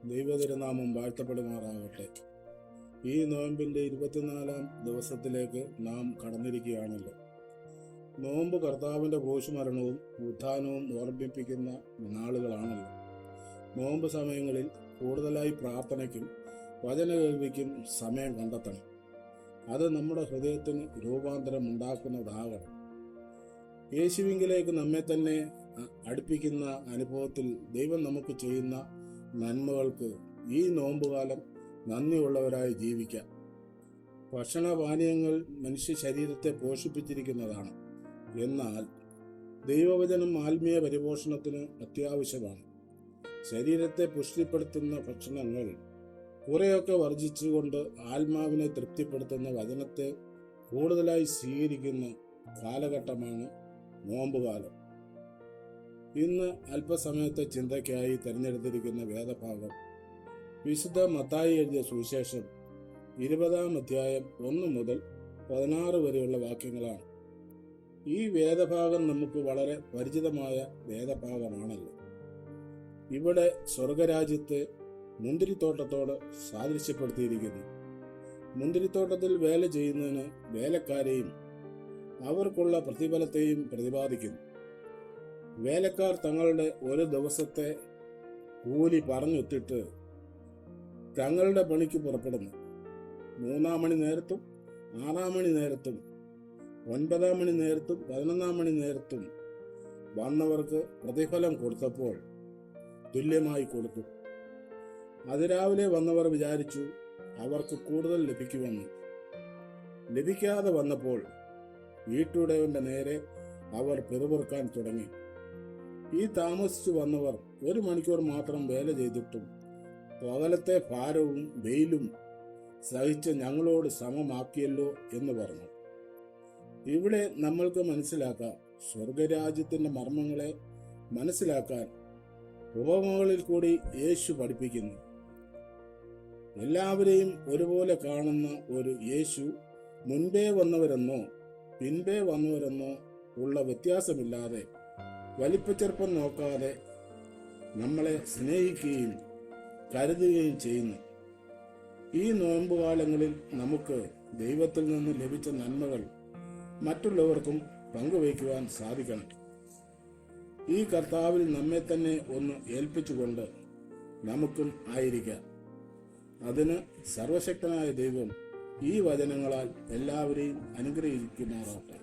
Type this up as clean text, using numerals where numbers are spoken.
ദൈവതിരുനാമം വാഴ്ത്തപ്പെടുമാറാകട്ടെ. ഈ നോയമ്പിന്റെ 24-ാം ദിവസത്തിലേക്ക് നാം കടന്നിരിക്കുകയാണല്ലോ. നോമ്പ് കർത്താവിന്റെ ക്രൂശുമരണവും ഉത്ഥാനവും ഓർമ്മിപ്പിക്കുന്ന നാളുകളാണല്ലോ. നോമ്പ് സമയങ്ങളിൽ കൂടുതലായി പ്രാർത്ഥനയ്ക്കും വചന കേൾവിക്കും സമയം കണ്ടെത്തണം. അത് നമ്മുടെ ഹൃദയത്തിന് രൂപാന്തരം ഉണ്ടാക്കുന്നതാകണം. യേശുവിങ്കിലേക്ക് നമ്മെ തന്നെ അടുപ്പിക്കുന്ന അനുഭവത്തിൽ ദൈവം നമുക്ക് ചെയ്യുന്ന നന്മകൾക്ക് ഈ നോമ്പുകാലം നന്ദിയുള്ളവരായി ജീവിക്കാം. ഭക്ഷണപാനീയങ്ങൾ മനുഷ്യ ശരീരത്തെ പോഷിപ്പിച്ചിരിക്കുന്നതാണ്. എന്നാൽ ദൈവവചനം ആത്മീയ പരിപോഷണത്തിന് അത്യാവശ്യമാണ്. ശരീരത്തെ പുഷ്ടിപ്പെടുത്തുന്ന ഭക്ഷണങ്ങൾ കുറെയൊക്കെ വർജിച്ചുകൊണ്ട് ആത്മാവിനെ തൃപ്തിപ്പെടുത്തുന്ന വചനത്തെ കൂടുതലായി സ്വീകരിക്കുന്ന കാലഘട്ടമാണ് നോമ്പുകാലം. ഇന്ന് അല്പസമയത്തെ ചിന്തയ്ക്കായി തിരഞ്ഞെടുത്തിരിക്കുന്ന വേദഭാഗം വിശുദ്ധ മത്തായി എഴുതിയ സുവിശേഷം 20-ാം അധ്യായം 1 മുതൽ 16 വരെയുള്ള വാക്യങ്ങളാണ്. ഈ വേദഭാഗം നമുക്ക് വളരെ പരിചിതമായ വേദഭാഗമാണല്ലോ. ഇവിടെ സ്വർഗരാജ്യത്തെ മുന്തിരിത്തോട്ടത്തോട് സാദൃശ്യപ്പെടുത്തിയിരിക്കുന്നു. മുന്തിരിത്തോട്ടത്തിൽ വേല ചെയ്യുന്നതിന് വേലക്കാരെയും അവർക്കുള്ള പ്രതിഫലത്തെയും പ്രതിപാദിക്കുന്നു. വേലക്കാർ തങ്ങളുടെ ഒരു ദിവസത്തെ കൂലി പറഞ്ഞൊത്തിട്ട് തങ്ങളുടെ പണിക്ക് പുറപ്പെടുന്നു. 3-ാം മണി നേരത്തും 6-ാം മണി നേരത്തും 9-ാം മണി നേരത്തും 11-ാം മണി നേരത്തും വന്നവർക്ക് പ്രതിഫലം കൊടുത്തപ്പോൾ തുല്യമായി കൊടുത്തു. അതിരാവിലെ വന്നവർ വിചാരിച്ചു അവർക്ക് കൂടുതൽ ലഭിക്കുമെന്ന്. ലഭിക്കാതെ വന്നപ്പോൾ വീട്ടുടയവന്റെ നേരെ അവർ പിറുപിറുക്കാൻ തുടങ്ങി. ഈ താമസിച്ചു വന്നവർ 1 മണിക്കൂർ മാത്രം വേല ചെയ്തിട്ടും പകലത്തെ ഭാരവും വെയിലും സഹിച്ച് ഞങ്ങളോട് സമമാക്കിയല്ലോ എന്ന് പറഞ്ഞു. ഇവിടെ നമ്മൾക്ക് മനസ്സിലാക്കാം, സ്വർഗരാജ്യത്തിന്റെ മർമ്മങ്ങളെ മനസ്സിലാക്കാൻ ഉപമകളിൽ കൂടി യേശു പഠിപ്പിക്കുന്നു. എല്ലാവരെയും ഒരുപോലെ കാണുന്ന ഒരു യേശു മുൻപേ വന്നവരെന്നോ പിൻപേ വന്നവരെന്നോ ഉള്ള വ്യത്യാസമില്ലാതെ വലിപ്പച്ചെറുപ്പം നോക്കാതെ നമ്മളെ സ്നേഹിക്കുകയും കരുതുകയും ചെയ്യുന്നു. ഈ നോമ്പുകാലങ്ങളിൽ നമുക്ക് ദൈവത്തിൽ നിന്ന് ലഭിച്ച നന്മകൾ മറ്റുള്ളവർക്കും പങ്കുവയ്ക്കുവാൻ സാധിക്കണം. ഈ കർത്താവിൽ നമ്മെ തന്നെ ഒന്ന് ഏൽപ്പിച്ചുകൊണ്ട് നമുക്കും ആയിരിക്കാം. അതിന് സർവശക്തനായ ദൈവം ഈ വചനങ്ങളാൽ എല്ലാവരെയും അനുഗ്രഹിക്കുമാറാകട്ടെ.